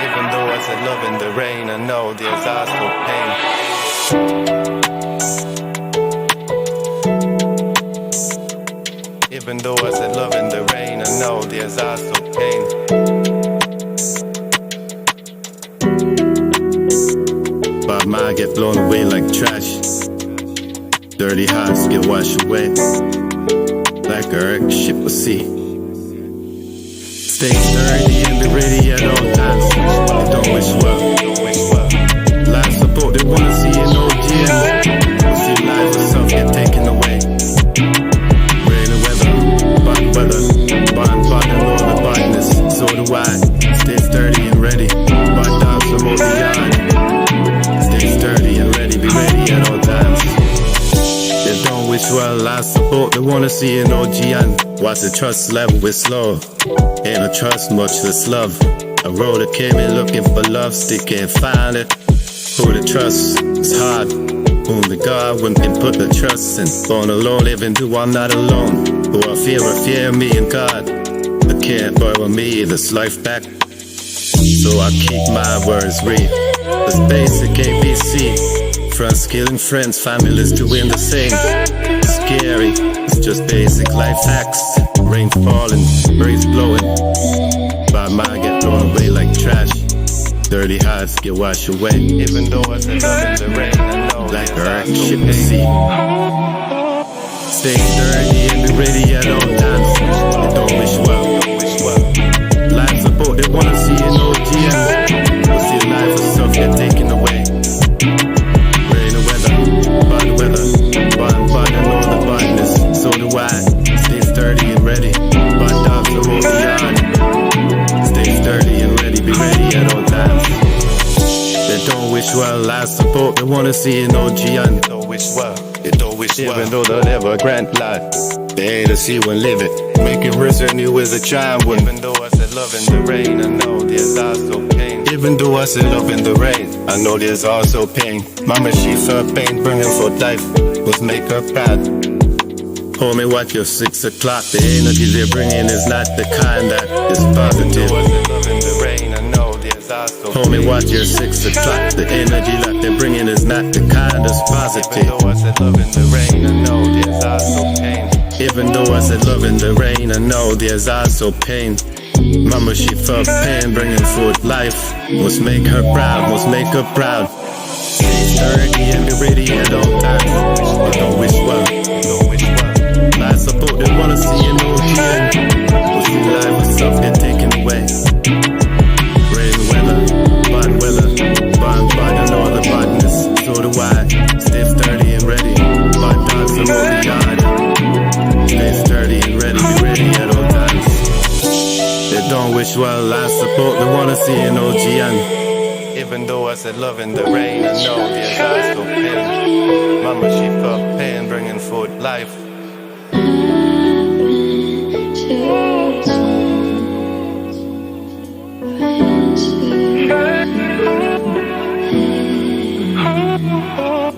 Even though I said love in the rain, I know there's also pain. Even though I said love in the rain, I know there's also pain. But my get blown away like trash. Dirty hearts get washed away like a wrecked ship of sea. Stay sturdy and be ready at all times. They don't wish well. Life support, they wanna see an OG and see life itself get taken away. Rain and weather, bad weather, bad and all the badness. So do I. Stay sturdy and ready. Bad dogs from all the yard. Stay sturdy and ready, be ready at all times. They don't wish well, life support, they wanna see an OG and watch the trust level is slow. Ain't no trust, much less love. A road that came in looking for love, still can't find it. Who to trust? It's hard. Only God when can put the trust in. Born alone, living do I'm not alone. Who I fear me and God. I can't borrow me this life back. So I keep my words real. It's basic ABC. Friends killing friends, families doing the same. It's scary, it's just basic life hacks. Rain falling, breeze blowing. Bad mind get thrown away like trash. Dirty hearts get washed away. Even though I said love in the rain, I know like a wrecked ship at sea. Stay sturdy and be ready at all times. They don't wish well. Life support, they wanna see an OG and we'll see life itself get taken away. Rain and weather, bad and all the badness. So do I. Stay sturdy and ready. Bad dogs are all the yard. Stay sturdy and ready, be ready at all times. They don't wish well, life support, they wanna see an OG and they don't wish well. Even though they'll never grant life, they hate to see one live it. Make it resonate with a child. Even though I said love in the rain, I know there's also pain. Even though I said love in the rain, I know there's also pain. Mama, she felt pain, bringing forth life, was make her proud. Homie, watch your 6 o'clock. The energy they're bringing is not the kind that is positive. Homie, watch your 6 o'clock. The energy that they're bringing is not the kind that's positive. Even though I said love in the rain, I know there's also pain. Mama, she felt pain, bringing forth life. Must make her proud, must make her proud. Stay sturdy and be ready at all times. But don't wish well. Life support, they wanna see an OG and we'll see life itself get taken away. Rain weather, bad and all the badness. So do I. Stay sturdy and ready. Bad dogs from all the yard. Stay sturdy and ready, be ready at all times. They don't wish well, life support, they wanna see an OG and even though I said love in the rain, I know there's also pain. Mama, she felt pain, bringing forth life. Oh,